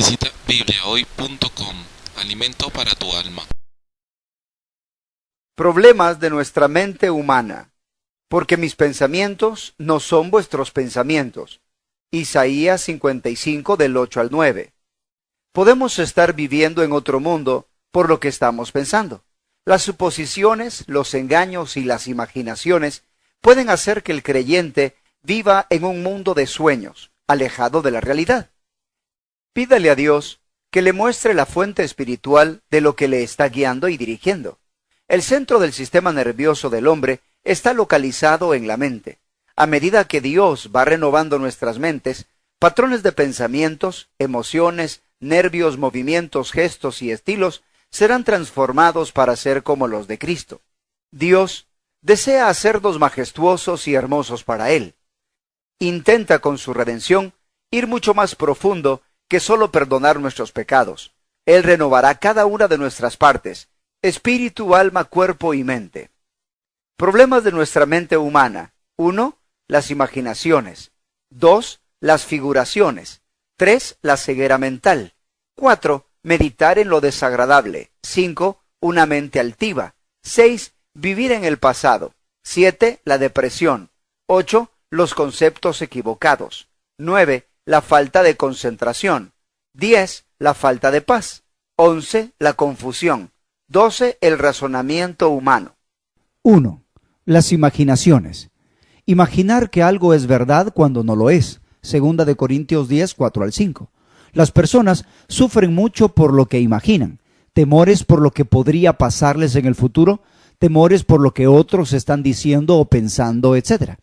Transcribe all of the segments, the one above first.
Visita bibliahoy.com. Alimento para tu alma. Problemas de nuestra mente humana. Porque mis pensamientos no son vuestros pensamientos. Isaías 55 del 8 al 9. Podemos estar viviendo en otro mundo por lo que estamos pensando. Las suposiciones, los engaños y las imaginaciones pueden hacer que el creyente viva en un mundo de sueños, alejado de la realidad. Pídale a Dios que le muestre la fuente espiritual de lo que le está guiando y dirigiendo. El centro del sistema nervioso del hombre está localizado en la mente. A medida que Dios va renovando nuestras mentes, patrones de pensamientos, emociones, nervios, movimientos, gestos y estilos serán transformados para ser como los de Cristo. Dios desea hacernos majestuosos y hermosos para Él. Intenta con su redención ir mucho más profundo que solo perdonar nuestros pecados. Él renovará cada una de nuestras partes, espíritu, alma, cuerpo y mente. Problemas de nuestra mente humana. 1. Las imaginaciones. 2. Las figuraciones. 3. La ceguera mental. 4. Meditar en lo desagradable. 5. Una mente altiva. 6. Vivir en el pasado. 7. La depresión. 8. Los conceptos equivocados. 9. La falta de concentración. 10. La falta de paz. 11. La confusión. 12. El razonamiento humano. 1. Las imaginaciones. Imaginar que algo es verdad cuando no lo es. 2 de Corintios 10, 4 al 5. Las personas sufren mucho por lo que imaginan. Temores por lo que podría pasarles en el futuro. Temores por lo que otros están diciendo o pensando, etc.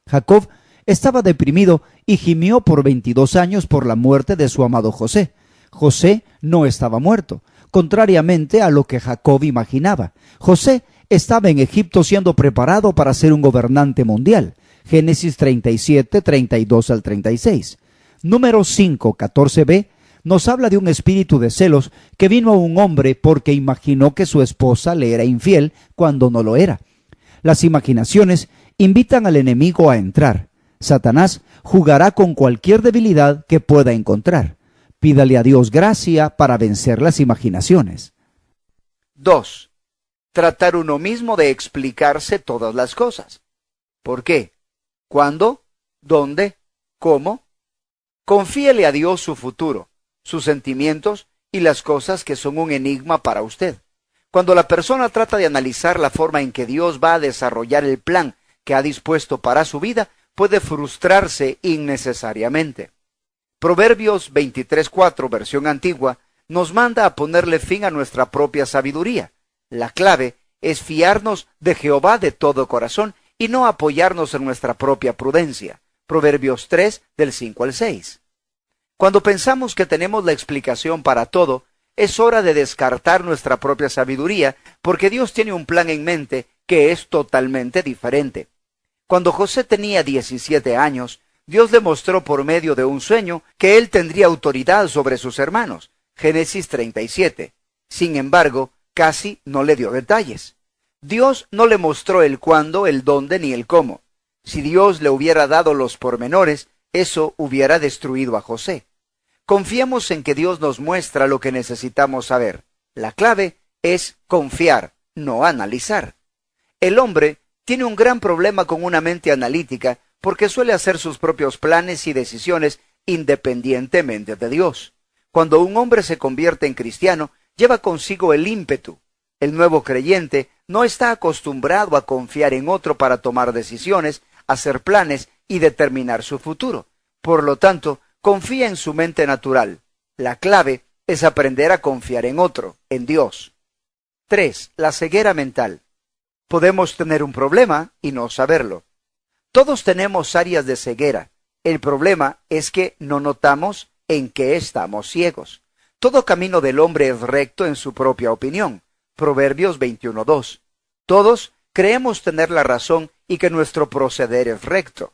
Jacob estaba deprimido y gimió por 22 años por la muerte de su amado José. José no estaba muerto, contrariamente a lo que Jacob imaginaba. José estaba en Egipto siendo preparado para ser un gobernante mundial. Génesis 37, 32 al 36. Número 5, 14b, nos habla de un espíritu de celos que vino a un hombre porque imaginó que su esposa le era infiel cuando no lo era. Las imaginaciones invitan al enemigo a entrar. Satanás jugará con cualquier debilidad que pueda encontrar. Pídale a Dios gracia para vencer las imaginaciones. 2. Tratar uno mismo de explicarse todas las cosas. ¿Por qué? ¿Cuándo? ¿Dónde? ¿Cómo? Confíele a Dios su futuro, sus sentimientos y las cosas que son un enigma para usted. Cuando la persona trata de analizar la forma en que Dios va a desarrollar el plan que ha dispuesto para su vida, puede frustrarse innecesariamente. Proverbios 23:4, versión antigua, nos manda a ponerle fin a nuestra propia sabiduría. La clave es fiarnos de Jehová de todo corazón y no apoyarnos en nuestra propia prudencia. Proverbios 3, del 5 al 6. Cuando pensamos que tenemos la explicación para todo, es hora de descartar nuestra propia sabiduría, porque Dios tiene un plan en mente que es totalmente diferente. Cuando José tenía 17 años, Dios le mostró por medio de un sueño que él tendría autoridad sobre sus hermanos. Génesis 37. Sin embargo, casi no le dio detalles. Dios no le mostró el cuándo, el dónde ni el cómo. Si Dios le hubiera dado los pormenores, eso hubiera destruido a José. Confiemos en que Dios nos muestra lo que necesitamos saber. La clave es confiar, no analizar. El hombre tiene un gran problema con una mente analítica porque suele hacer sus propios planes y decisiones independientemente de Dios. Cuando un hombre se convierte en cristiano, lleva consigo el ímpetu. El nuevo creyente no está acostumbrado a confiar en otro para tomar decisiones, hacer planes y determinar su futuro. Por lo tanto, confía en su mente natural. La clave es aprender a confiar en otro, en Dios. 3. La ceguera mental. Podemos tener un problema y no saberlo. Todos tenemos áreas de ceguera. El problema es que no notamos en qué estamos ciegos. Todo camino del hombre es recto en su propia opinión. Proverbios 21:2. Todos creemos tener la razón y que nuestro proceder es recto.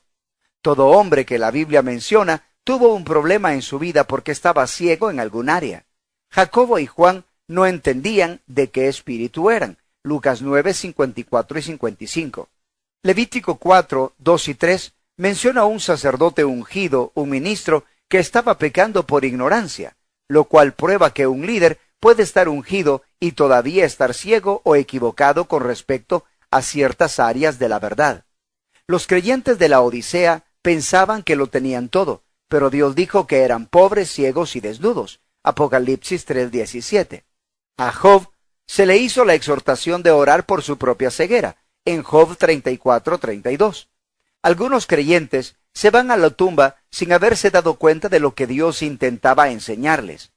Todo hombre que la Biblia menciona tuvo un problema en su vida porque estaba ciego en algún área. Jacobo y Juan no entendían de qué espíritu eran. Lucas 9, 54 y 55. Levítico 4, 2 y 3 menciona a un sacerdote ungido, un ministro, que estaba pecando por ignorancia. lo cual prueba que un líder puede estar ungido y todavía estar ciego o equivocado con respecto a ciertas áreas de la verdad. Los creyentes de la Odisea pensaban que lo tenían todo, pero Dios dijo que eran pobres, ciegos y desnudos. Apocalipsis 3:17. A Job se le hizo la exhortación de orar por su propia ceguera, en Job 34:32. Algunos creyentes se van a la tumba sin haberse dado cuenta de lo que Dios intentaba enseñarles.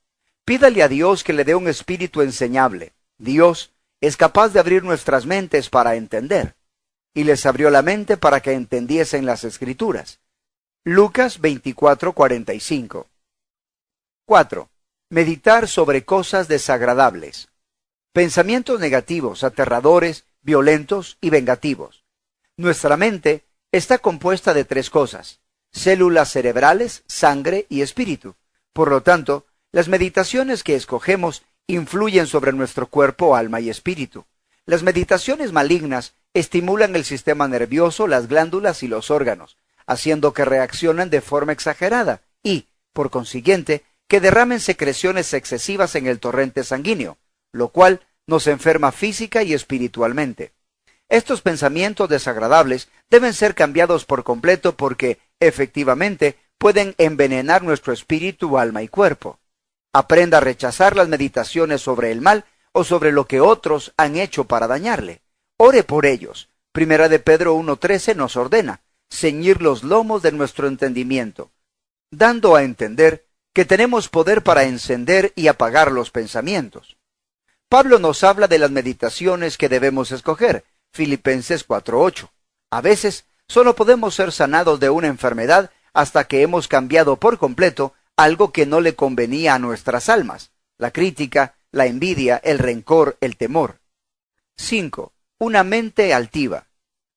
Pídale a Dios que le dé un espíritu enseñable. Dios es capaz de abrir nuestras mentes para entender. Y les abrió la mente para que entendiesen las Escrituras. Lucas 24:45. 4. Meditar sobre cosas desagradables. Pensamientos negativos, aterradores, violentos y vengativos. Nuestra mente está compuesta de tres cosas: células cerebrales, sangre y espíritu. Por lo tanto, las meditaciones que escogemos influyen sobre nuestro cuerpo, alma y espíritu. Las meditaciones malignas estimulan el sistema nervioso, las glándulas y los órganos, haciendo que reaccionen de forma exagerada y, por consiguiente, que derramen secreciones excesivas en el torrente sanguíneo, lo cual nos enferma física y espiritualmente. Estos pensamientos desagradables deben ser cambiados por completo porque, efectivamente, pueden envenenar nuestro espíritu, alma y cuerpo. Aprenda a rechazar las meditaciones sobre el mal o sobre lo que otros han hecho para dañarle. Ore por ellos. Primera de Pedro 1:13 nos ordena ceñir los lomos de nuestro entendimiento, dando a entender que tenemos poder para encender y apagar los pensamientos. Pablo nos habla de las meditaciones que debemos escoger. Filipenses 4:8. A veces solo podemos ser sanados de una enfermedad hasta que hemos cambiado por completo algo que no le convenía a nuestras almas: la crítica, la envidia, el rencor, el temor. 5. Una mente altiva.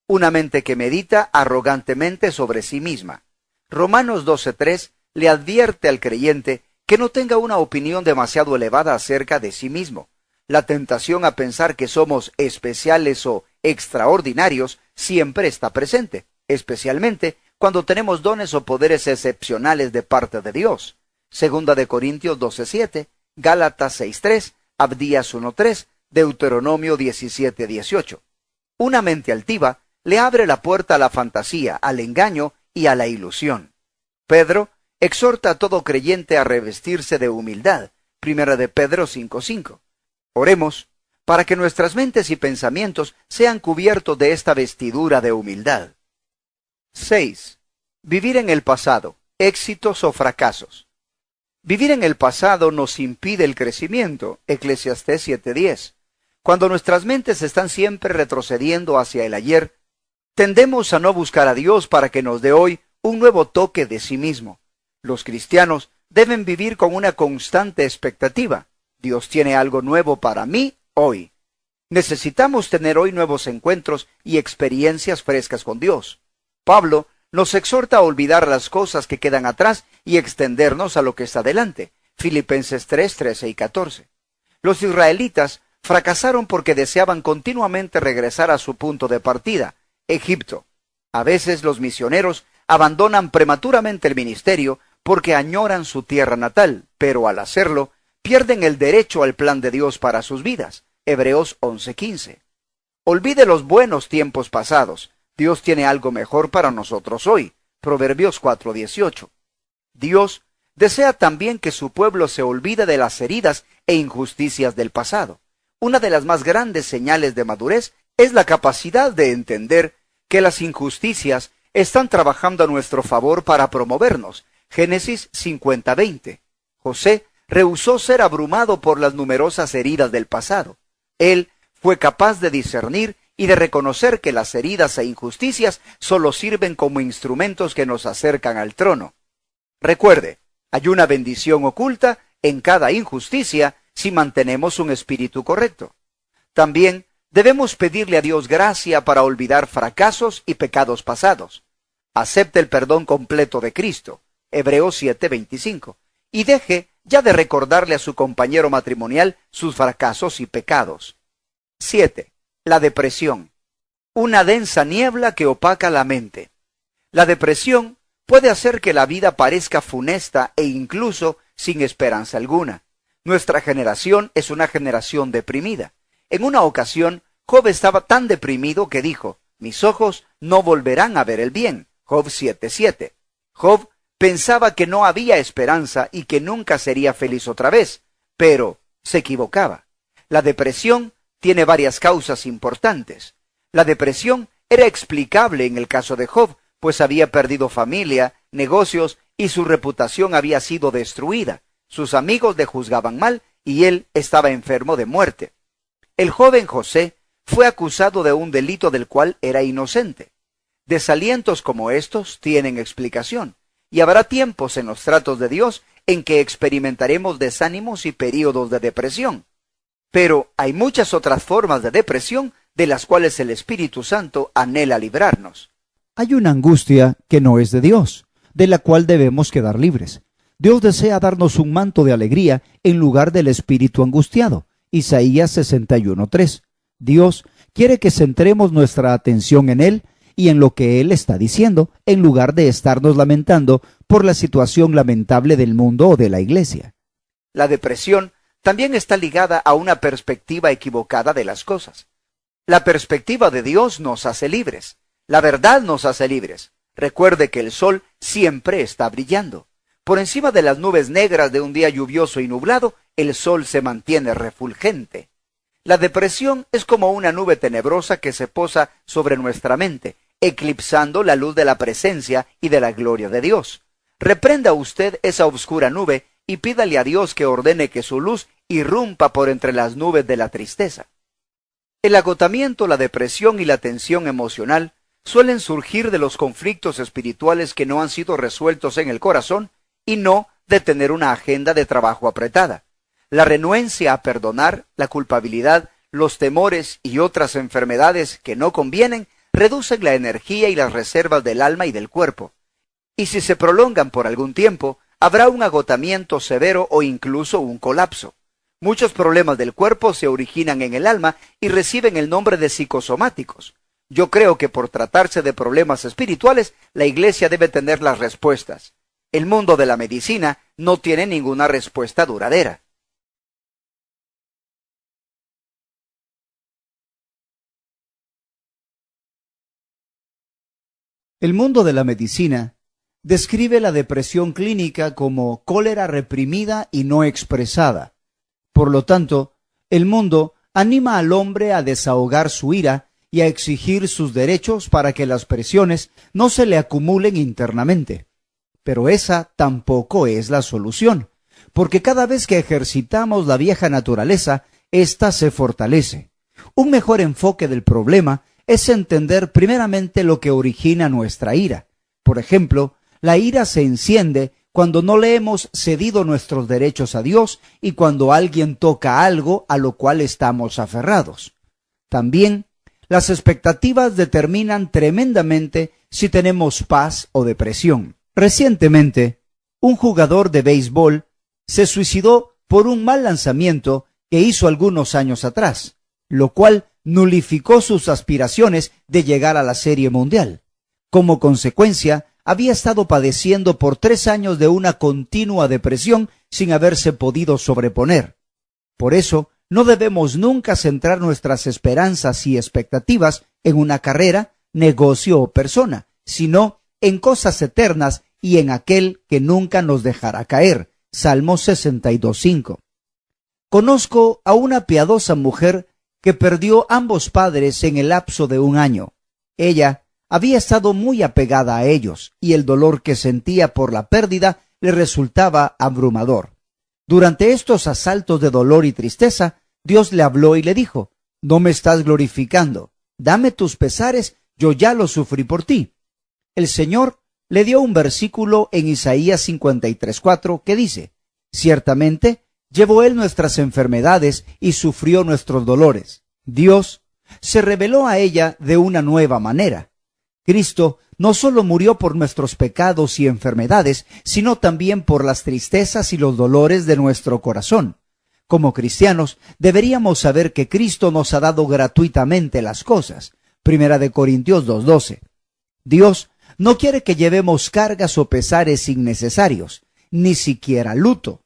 Una mente que medita arrogantemente sobre sí misma. Romanos 12:3 le advierte al creyente que no tenga una opinión demasiado elevada acerca de sí mismo. La tentación a pensar que somos especiales o extraordinarios siempre está presente, especialmente cuando tenemos dones o poderes excepcionales de parte de Dios. Segunda de Corintios 12:7, Gálatas 6:3, Abdías 1:3, Deuteronomio 17:18. Una mente altiva le abre la puerta a la fantasía, al engaño y a la ilusión. Pedro exhorta a todo creyente a revestirse de humildad. Primera de Pedro 5:5. Oremos para que nuestras mentes y pensamientos sean cubiertos de esta vestidura de humildad. 6. Vivir en el pasado, éxitos o fracasos. Vivir en el pasado nos impide el crecimiento. Eclesiastés 7:10. Cuando nuestras mentes están siempre retrocediendo hacia el ayer, tendemos a no buscar a Dios para que nos dé hoy un nuevo toque de sí mismo. Los cristianos deben vivir con una constante expectativa. Dios tiene algo nuevo para mí hoy. Necesitamos tener hoy nuevos encuentros y experiencias frescas con Dios. Pablo nos exhorta a olvidar las cosas que quedan atrás y extendernos a lo que está delante. Filipenses 3:13 y 14. Los israelitas fracasaron porque deseaban continuamente regresar a su punto de partida, Egipto. A veces los misioneros abandonan prematuramente el ministerio porque añoran su tierra natal, pero al hacerlo, pierden el derecho al plan de Dios para sus vidas. Hebreos 11:15. Olvide los buenos tiempos pasados. Dios tiene algo mejor para nosotros hoy. Proverbios 4:18. Dios desea también que su pueblo se olvide de las heridas e injusticias del pasado. Una de las más grandes señales de madurez es la capacidad de entender que las injusticias están trabajando a nuestro favor para promovernos. Génesis 50:20. José rehusó ser abrumado por las numerosas heridas del pasado. Él fue capaz de discernir y de reconocer que las heridas e injusticias solo sirven como instrumentos que nos acercan al trono. Recuerde, hay una bendición oculta en cada injusticia si mantenemos un espíritu correcto. También debemos pedirle a Dios gracia para olvidar fracasos y pecados pasados. Acepte el perdón completo de Cristo, Hebreos 7:25, y deje ya de recordarle a su compañero matrimonial sus fracasos y pecados. 7. La depresión. Una densa niebla que opaca la mente. La depresión puede hacer que la vida parezca funesta e incluso sin esperanza alguna. Nuestra generación es una generación deprimida. En una ocasión, Job estaba tan deprimido que dijo: mis ojos no volverán a ver el bien. Job 7:7. Job pensaba que no había esperanza y que nunca sería feliz otra vez, pero se equivocaba. La depresión tiene varias causas importantes. La depresión era explicable en el caso de Job, pues había perdido familia, negocios y su reputación había sido destruida. Sus amigos le juzgaban mal y él estaba enfermo de muerte. El joven José fue acusado de un delito del cual era inocente. Desalientos como estos tienen explicación, y habrá tiempos en los tratos de Dios en que experimentaremos desánimos y períodos de depresión. Pero hay muchas otras formas de depresión de las cuales el Espíritu Santo anhela librarnos. Hay una angustia que no es de Dios, de la cual debemos quedar libres. Dios desea darnos un manto de alegría en lugar del espíritu angustiado. Isaías 61:3. Dios quiere que centremos nuestra atención en Él y en lo que Él está diciendo, en lugar de estarnos lamentando por la situación lamentable del mundo o de la iglesia. La depresión también está ligada a una perspectiva equivocada de las cosas. La perspectiva de Dios nos hace libres. La verdad nos hace libres. Recuerde que el sol siempre está brillando. Por encima de las nubes negras de un día lluvioso y nublado, el sol se mantiene refulgente. La depresión es como una nube tenebrosa que se posa sobre nuestra mente, eclipsando la luz de la presencia y de la gloria de Dios. Reprenda usted esa oscura nube y pídale a Dios que ordene que su luz irrumpa por entre las nubes de la tristeza. El agotamiento, la depresión y la tensión emocional suelen surgir de los conflictos espirituales que no han sido resueltos en el corazón y no de tener una agenda de trabajo apretada. La renuencia a perdonar, la culpabilidad, los temores y otras enfermedades que no convienen reducen la energía y las reservas del alma y del cuerpo. Y si se prolongan por algún tiempo, habrá un agotamiento severo o incluso un colapso. Muchos problemas del cuerpo se originan en el alma y reciben el nombre de psicosomáticos. Yo creo que por tratarse de problemas espirituales, la Iglesia debe tener las respuestas. El mundo de la medicina no tiene ninguna respuesta duradera. El mundo de la medicina describe la depresión clínica como cólera reprimida y no expresada. Por lo tanto, el mundo anima al hombre a desahogar su ira y a exigir sus derechos para que las presiones no se le acumulen internamente. Pero esa tampoco es la solución, porque cada vez que ejercitamos la vieja naturaleza, ésta se fortalece. Un mejor enfoque del problema es entender primeramente lo que origina nuestra ira. Por ejemplo, la ira se enciende cuando no le hemos cedido nuestros derechos a Dios y cuando alguien toca algo a lo cual estamos aferrados. También, las expectativas determinan tremendamente si tenemos paz o depresión. Recientemente, un jugador de béisbol se suicidó por un mal lanzamiento que hizo algunos años atrás, lo cual nulificó sus aspiraciones de llegar a la Serie Mundial. Como consecuencia, había estado padeciendo por 3 años de una continua depresión sin haberse podido sobreponer. Por eso, no debemos nunca centrar nuestras esperanzas y expectativas en una carrera, negocio o persona, sino en cosas eternas y en aquel que nunca nos dejará caer. Salmo 62:5. Conozco a una piadosa mujer que perdió ambos padres en el lapso de 1 año. Ella había estado muy apegada a ellos y el dolor que sentía por la pérdida le resultaba abrumador. Durante estos asaltos de dolor y tristeza, Dios le habló y le dijo: «No me estás glorificando, dame tus pesares, yo ya los sufrí por ti». El Señor le dio un versículo en Isaías 53:4 que dice: «Ciertamente llevó Él nuestras enfermedades y sufrió nuestros dolores». Dios se reveló a ella de una nueva manera. Cristo no solo murió por nuestros pecados y enfermedades, sino también por las tristezas y los dolores de nuestro corazón. Como cristianos, deberíamos saber que Cristo nos ha dado gratuitamente las cosas. 1 Corintios 2:12. Dios no quiere que llevemos cargas o pesares innecesarios, ni siquiera luto.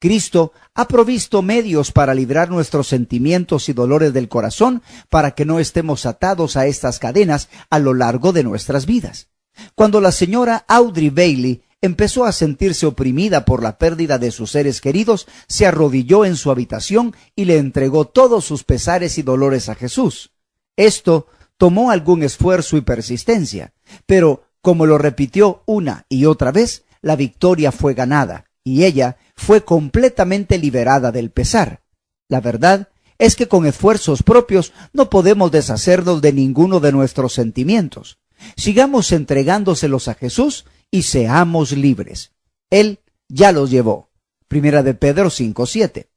Cristo ha provisto medios para librar nuestros sentimientos y dolores del corazón para que no estemos atados a estas cadenas a lo largo de nuestras vidas. Cuando la señora Audrey Bailey empezó a sentirse oprimida por la pérdida de sus seres queridos, se arrodilló en su habitación y le entregó todos sus pesares y dolores a Jesús. Esto tomó algún esfuerzo y persistencia, pero como lo repitió una y otra vez, la victoria fue ganada y ella fue completamente liberada del pesar. La verdad es que con esfuerzos propios no podemos deshacernos de ninguno de nuestros sentimientos. Sigamos entregándoselos a Jesús y seamos libres. Él ya los llevó. Primera de Pedro 5:7.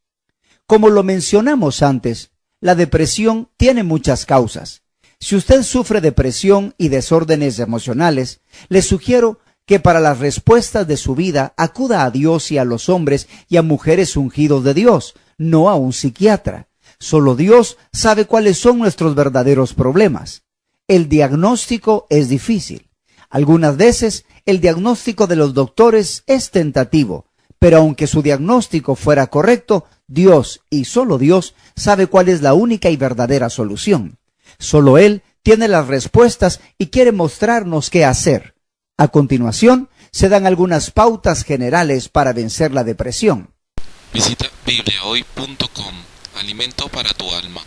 Como lo mencionamos antes, la depresión tiene muchas causas. Si usted sufre depresión y desórdenes emocionales, le sugiero que para las respuestas de su vida acuda a Dios y a los hombres y a mujeres ungidos de Dios, no a un psiquiatra. Solo Dios sabe cuáles son nuestros verdaderos problemas. El diagnóstico es difícil. Algunas veces el diagnóstico de los doctores es tentativo, pero aunque su diagnóstico fuera correcto, Dios y solo Dios sabe cuál es la única y verdadera solución. Solo Él tiene las respuestas y quiere mostrarnos qué hacer. A continuación, se dan algunas pautas generales para vencer la depresión. Visita bibliahoy.com. Alimento para tu alma.